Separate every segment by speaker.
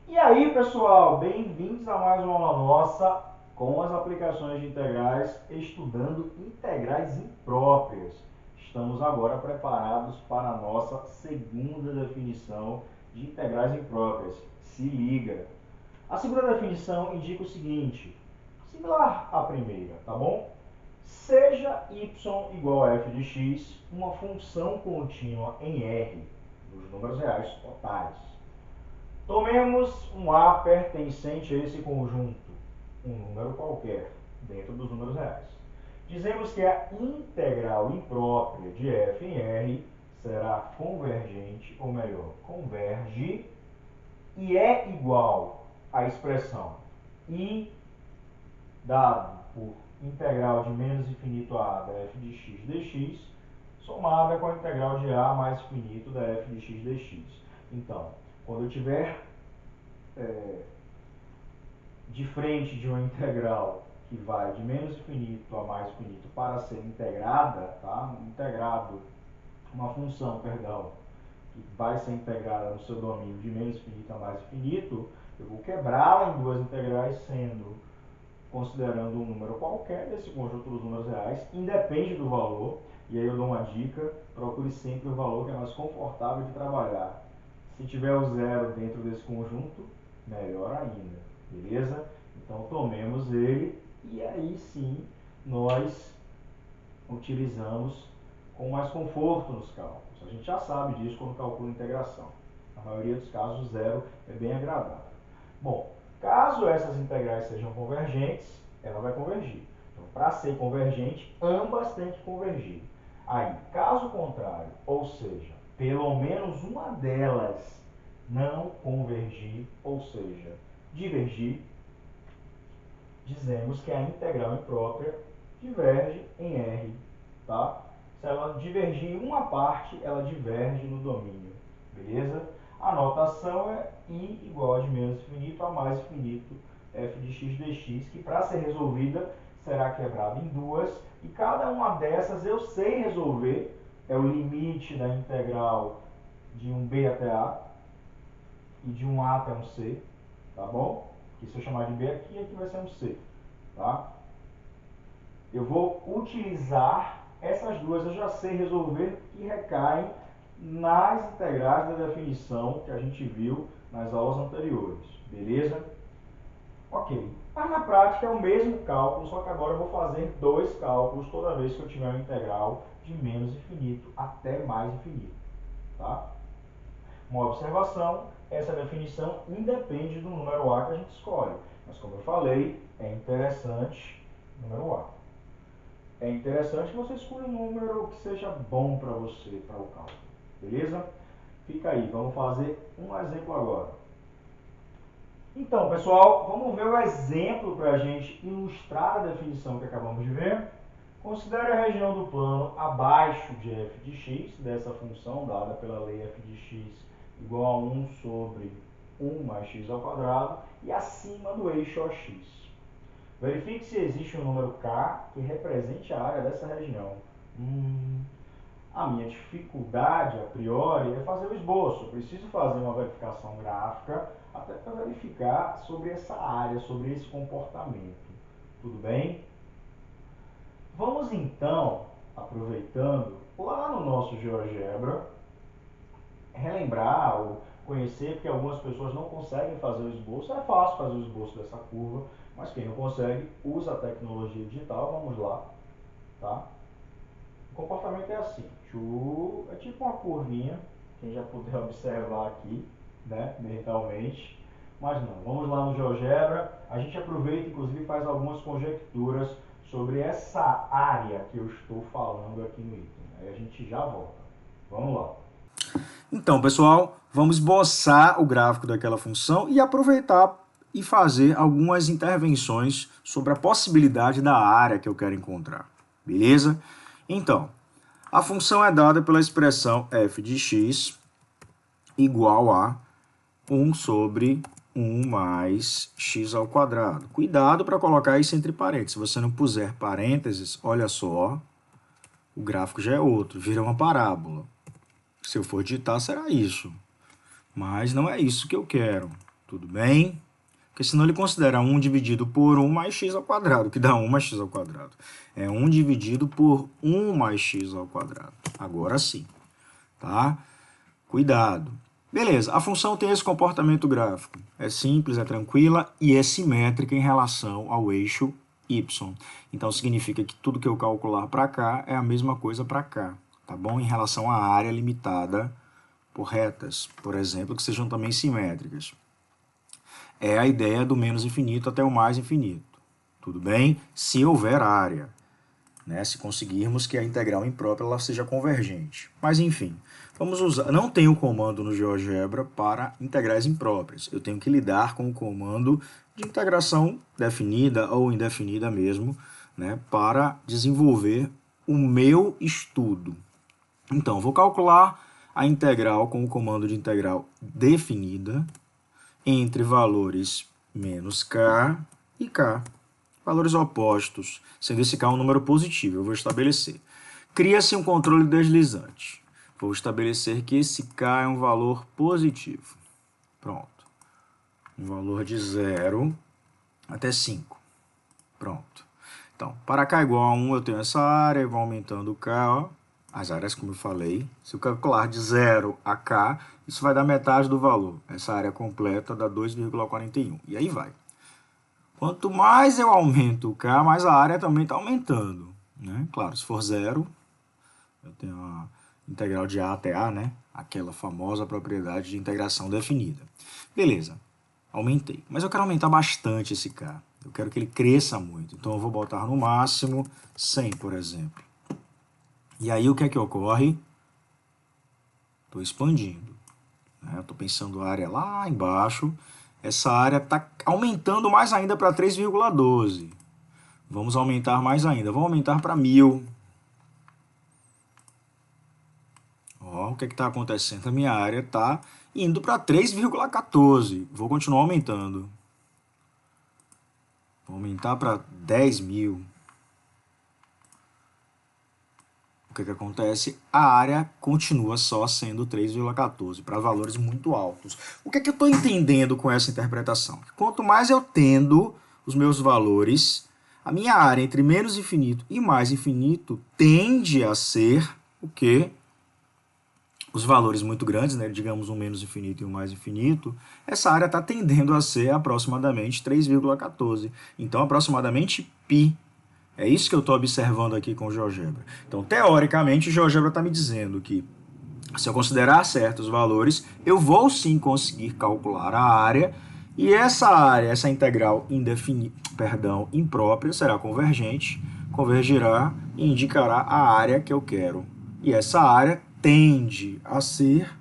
Speaker 1: E aí, pessoal, bem-vindos a mais uma aula nossa com as aplicações de integrais, estudando integrais impróprias. Estamos agora preparados para a nossa segunda definição de integrais impróprias. Se liga! A segunda definição indica o seguinte, similar à primeira, tá bom? Seja y igual a f de x uma função contínua em R, nos números reais totais. Tomemos um A pertencente a esse conjunto, um número qualquer, dentro dos números reais. Dizemos que a integral imprópria de f em R será convergente, ou melhor, converge, e é igual à expressão I dado por integral de menos infinito a da f de x dx, somada com a integral de a mais infinito da f de x dx. Então, quando eu tiver de frente de uma integral que vai de menos infinito a mais infinito para ser integrada, tá? Uma função, perdão, que vai ser integrada no seu domínio de menos infinito a mais infinito, eu vou quebrá-la em duas integrais, considerando um número qualquer desse conjunto dos números reais, independe do valor, e aí eu dou uma dica, procure sempre o valor que é mais confortável de trabalhar. Se tiver o zero dentro desse conjunto, melhor ainda, beleza? Então tomemos ele e aí sim nós utilizamos com mais conforto nos cálculos. A gente já sabe disso quando calcula a integração. Na maioria dos casos, o zero é bem agradável. Bom, caso essas integrais sejam convergentes, ela vai convergir. Então, para ser convergente, ambas têm que convergir. Aí, caso contrário, ou seja, pelo menos uma delas não convergir, ou seja, divergir, dizemos que a integral imprópria diverge em R, tá? Se ela divergir em uma parte, ela diverge no domínio, beleza? A notação é I igual a de menos infinito a mais infinito f de x dx, que para ser resolvida será quebrada em duas, e cada uma dessas eu sei resolver, é o limite da integral de um b até a e de um a até um c, tá bom? Que se eu chamar de b aqui vai ser um c, tá? Eu vou utilizar essas duas, eu já sei resolver, que recaem nas integrais da definição que a gente viu nas aulas anteriores, beleza? Ok, mas na prática é o mesmo cálculo, só que agora eu vou fazer dois cálculos toda vez que eu tiver uma integral de menos infinito até mais infinito, tá? Uma observação, essa definição independe do número A que a gente escolhe, mas como eu falei, é interessante número A. É interessante que você escolha um número que seja bom para você, para o cálculo, beleza? Fica aí, vamos fazer um exemplo agora. Então, pessoal, vamos ver o exemplo para a gente ilustrar a definição que acabamos de ver. Considere a região do plano abaixo de f de x, dessa função dada pela lei f de x igual a 1 sobre 1 mais x ao quadrado, e acima do eixo OX. Verifique se existe um número k que represente a área dessa região. A minha dificuldade, a priori, é fazer o esboço. Eu preciso fazer uma verificação gráfica até para verificar sobre essa área, sobre esse comportamento. Tudo bem? Vamos então, aproveitando, lá no nosso GeoGebra, relembrar ou conhecer, porque algumas pessoas não conseguem fazer o esboço. É fácil fazer o esboço dessa curva, mas quem não consegue, usa a tecnologia digital. Vamos lá, tá? O comportamento é assim, é tipo uma curvinha, quem já puder observar aqui, né, mentalmente, mas não, vamos lá no GeoGebra, a gente aproveita, inclusive faz algumas conjecturas sobre essa área que eu estou falando aqui no item, aí a gente já volta, vamos lá.
Speaker 2: Então, pessoal, vamos esboçar o gráfico daquela função e aproveitar e fazer algumas intervenções sobre a possibilidade da área que eu quero encontrar, beleza? Então, a função é dada pela expressão f de x igual a 1 sobre 1 mais x ao quadrado. Cuidado para colocar isso entre parênteses. Se você não puser parênteses, olha só, o gráfico já é outro, vira uma parábola. Se eu for digitar, será isso. Mas não é isso que eu quero. Tudo bem? Porque senão ele considera 1 dividido por 1 mais x ao quadrado, que dá 1 mais x ao quadrado. É 1 dividido por 1 mais x ao quadrado. Agora sim, tá? Cuidado. Beleza, a função tem esse comportamento gráfico. É simples, é tranquila e é simétrica em relação ao eixo y. Então significa que tudo que eu calcular para cá é a mesma coisa para cá, tá bom? Em relação à área limitada por retas, por exemplo, que sejam também simétricas. É a ideia do menos infinito até o mais infinito. Tudo bem? Se houver área, né? Se conseguirmos que a integral imprópria ela seja convergente. Mas enfim, vamos usar. Não tenho comando no GeoGebra para integrais impróprias. Eu tenho que lidar com o comando de integração definida ou indefinida mesmo, né? Para desenvolver o meu estudo. Então, vou calcular a integral com o comando de integral definida entre valores menos k e k. Valores opostos, sendo esse k um número positivo, eu vou estabelecer. Cria-se um controle deslizante. Vou estabelecer que esse k é um valor positivo. Pronto. Um valor de 0 até 5. Pronto. Então, para k igual a 1, eu tenho essa área, e vou aumentando o k, ó. As áreas, como eu falei. Se eu calcular de 0 a k, isso vai dar metade do valor. Essa área completa dá 2,41. E aí vai. Quanto mais eu aumento o k, mais a área também está aumentando, né? Claro, se for 0, eu tenho a integral de a até a, né? Aquela famosa propriedade de integração definida. Beleza, aumentei. Mas eu quero aumentar bastante esse k. Eu quero que ele cresça muito. Então eu vou botar no máximo 100, por exemplo. E aí o que é que ocorre? Estou expandindo. Né? Estou pensando a área lá embaixo. Essa área está aumentando mais ainda para 3,12. Vamos aumentar mais ainda. Vamos aumentar para 1000. Ó, o que está acontecendo? A minha área está indo para 3,14. Vou continuar aumentando. Vou aumentar para 10.000. O que acontece? A área continua só sendo 3,14 para valores muito altos. O que eu estou entendendo com essa interpretação? Quanto mais eu tendo os meus valores, a minha área entre menos infinito e mais infinito tende a ser o quê? Os valores muito grandes, né? Digamos um menos infinito e um mais infinito, essa área está tendendo a ser aproximadamente 3,14. Então, aproximadamente π. É isso que eu estou observando aqui com o GeoGebra. Então, teoricamente, o GeoGebra está me dizendo que, se eu considerar certos valores, eu vou sim conseguir calcular a área, e essa área, essa integral imprópria, será convergente, convergirá e indicará a área que eu quero. E essa área tende a ser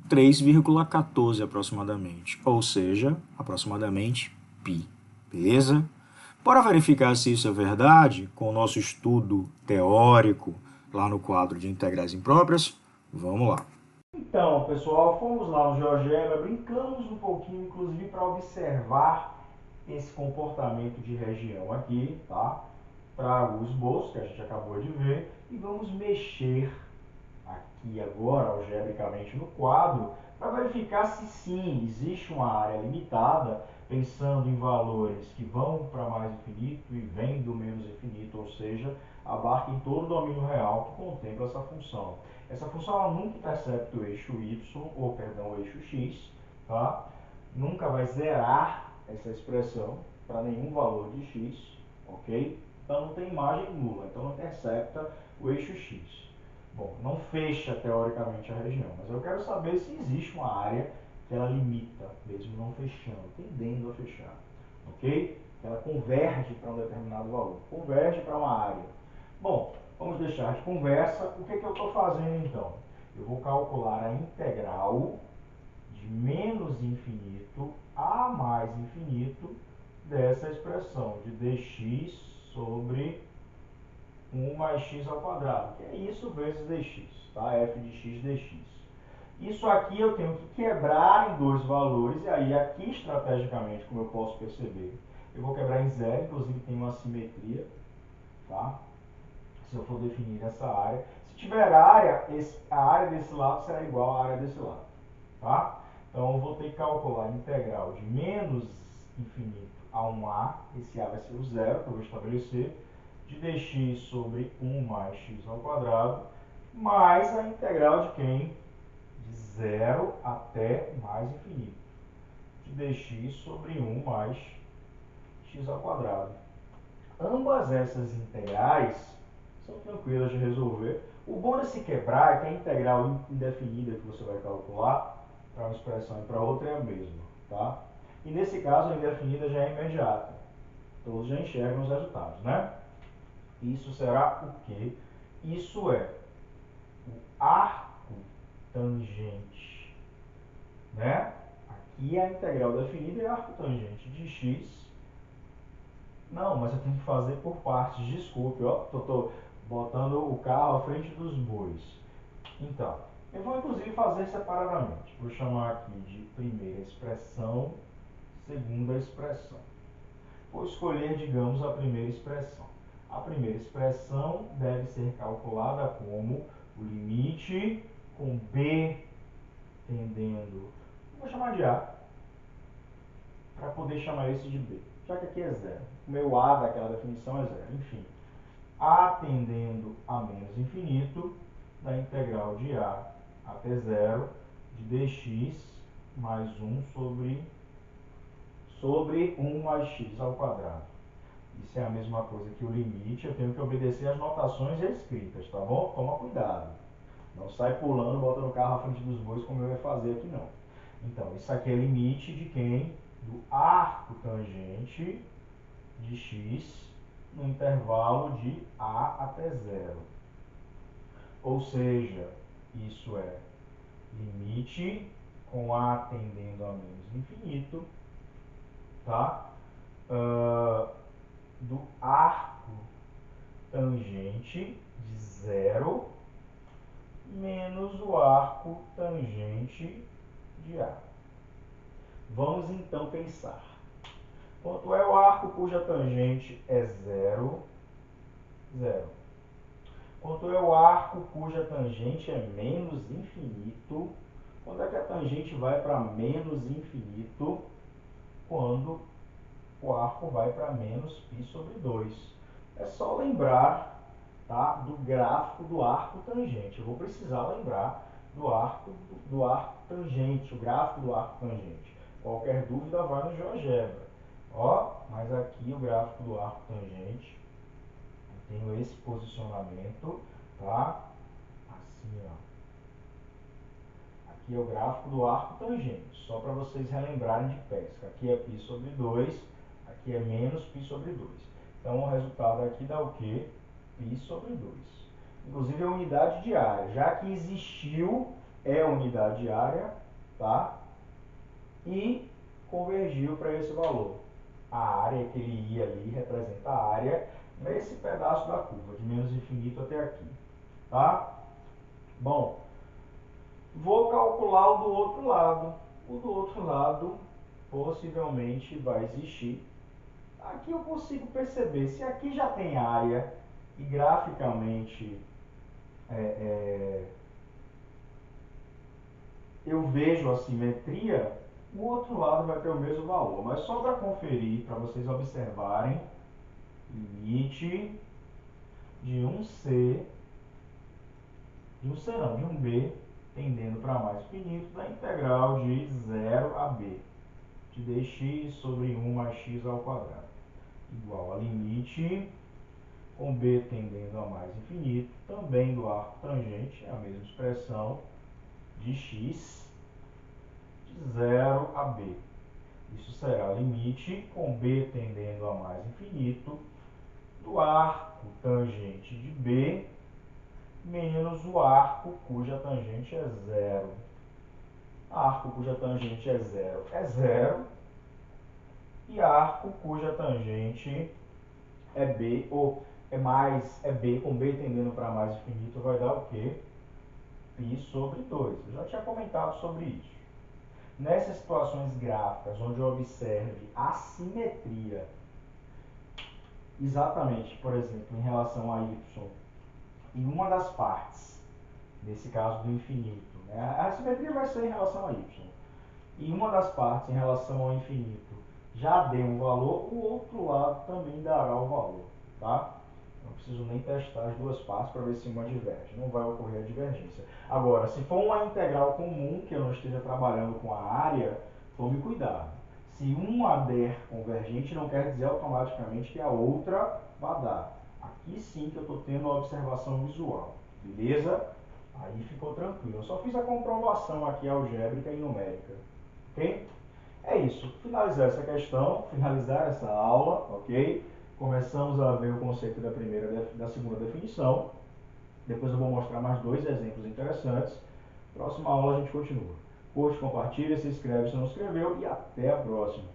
Speaker 2: 3,14 aproximadamente, ou seja, aproximadamente π. Beleza? Para verificar se isso é verdade, com o nosso estudo teórico lá no quadro de integrais impróprias, vamos lá.
Speaker 1: Então, pessoal, fomos lá no GeoGebra, brincamos um pouquinho, inclusive, para observar esse comportamento de região aqui, tá? Trago o esboço, que a gente acabou de ver, e vamos mexer aqui agora, algebricamente, no quadro, para verificar se sim existe uma área limitada, pensando em valores que vão para mais infinito e vêm do menos infinito, ou seja, abarca em todo o domínio real que contempla essa função. Essa função ela nunca intercepta o eixo y, ou perdão, o eixo x, tá? Nunca vai zerar essa expressão para nenhum valor de x, ok? Então não tem imagem nula, então não intercepta o eixo x. Bom, não fecha teoricamente a região, mas eu quero saber se existe uma área que ela limita, mesmo não fechando, tendendo a fechar, ok? Que ela converge para um determinado valor, converge para uma área. Bom, vamos deixar de conversa. O que eu estou fazendo então? Eu vou calcular a integral de menos infinito a mais infinito dessa expressão de dx sobre 1 mais x ao quadrado, que é isso vezes dx, tá? F de x dx. Isso aqui eu tenho que quebrar em dois valores, e aí aqui estrategicamente, como eu posso perceber, eu vou quebrar em zero, inclusive tem uma simetria, tá? Se eu for definir essa área. Se tiver área, a área desse lado será igual à área desse lado, tá? Então eu vou ter que calcular a integral de menos infinito a 1a, esse a vai ser o zero que eu vou estabelecer, de dx sobre 1 mais x ao quadrado, mais a integral de quem? De 0 até mais infinito, de dx sobre 1 mais x ao quadrado. Ambas essas integrais são tranquilas de resolver. O bom de se quebrar é que a integral indefinida que você vai calcular para uma expressão e para outra é a mesma, tá? E nesse caso a indefinida já é imediata. Todos já enxergam os resultados, né? Isso será o quê? Isso é o arco tangente, né? Aqui a integral definida é arco tangente de x. Não, mas eu tenho que fazer por partes, desculpe, ó, tô botando o carro à frente dos bois. Então, eu vou inclusive fazer separadamente. Vou chamar aqui de primeira expressão, segunda expressão. Vou escolher, digamos, a primeira expressão. A primeira expressão deve ser calculada como o limite com b tendendo, vou chamar de a, para poder chamar esse de b, já que aqui é zero. O meu a daquela definição é zero. Enfim, a tendendo a menos infinito, da integral de a até zero, de dx mais 1 sobre 1 mais x ao quadrado. Isso é a mesma coisa que o limite, eu tenho que obedecer às notações escritas, tá bom? Toma cuidado. Não sai pulando, botando o carro à frente dos bois como eu ia fazer aqui não. Então, isso aqui é limite de quem? Do arco tangente de x no intervalo de a até zero. Ou seja, isso é limite com a tendendo a menos infinito, tá? Do arco tangente de zero menos o arco tangente de A. Vamos então pensar. Quanto é o arco cuja tangente é zero? Zero. Quanto é o arco cuja tangente é menos infinito? Quando é que a tangente vai para menos infinito? Quando o arco vai para menos π sobre 2. É só lembrar, tá, do gráfico do arco tangente. Eu vou precisar lembrar do arco tangente, o gráfico do arco tangente. Qualquer dúvida vai no GeoGebra. Ó, mas aqui o gráfico do arco tangente, eu tenho esse posicionamento, tá? Assim, ó. Aqui é o gráfico do arco tangente, só para vocês relembrarem de pesca. Aqui é π sobre 2, aqui é menos π sobre 2. Então, o resultado aqui dá o quê? π sobre 2. Inclusive, é unidade de área. Já que existiu, é unidade de área, tá? E convergiu para esse valor. A área que ele ia ali representa a área nesse pedaço da curva, de menos infinito até aqui, tá? Bom, vou calcular o do outro lado. O do outro lado possivelmente vai existir. Aqui eu consigo perceber, se aqui já tem área e graficamente eu vejo a simetria, o outro lado vai ter o mesmo valor. Mas só para conferir, para vocês observarem, limite de um C, de um B, tendendo para mais infinito, da integral de 0 a B, de dx sobre 1 mais x ao quadrado, igual a limite com B tendendo a mais infinito, também do arco tangente, é a mesma expressão, de x de 0 a B. Isso será limite com B tendendo a mais infinito, do arco tangente de B, menos o arco cuja tangente é zero. Arco cuja tangente é zero, e arco cuja tangente é B, ou é B, com B tendendo para mais infinito, vai dar o quê? π sobre 2. Eu já tinha comentado sobre isso. Nessas situações gráficas, onde eu observe assimetria, exatamente, por exemplo, em relação a y, em uma das partes, nesse caso do infinito, né? A assimetria vai ser em relação a y. e uma das partes em relação ao infinito já deu um valor, o outro lado também dará o valor, tá? Não preciso nem testar as duas partes para ver se uma diverge. Não vai ocorrer a divergência. Agora, se for uma integral comum, que eu não esteja trabalhando com a área, tome cuidado. Se uma der convergente, não quer dizer automaticamente que a outra vai dar. Aqui sim que eu estou tendo a observação visual. Beleza? Aí ficou tranquilo. Eu só fiz a comprovação aqui algébrica e numérica. Ok? É isso. Finalizar essa questão, finalizar essa aula, ok? Começamos a ver o conceito da segunda definição. Depois eu vou mostrar mais dois exemplos interessantes. Próxima aula a gente continua. Curte, compartilha, se inscreve se não se inscreveu e até a próxima.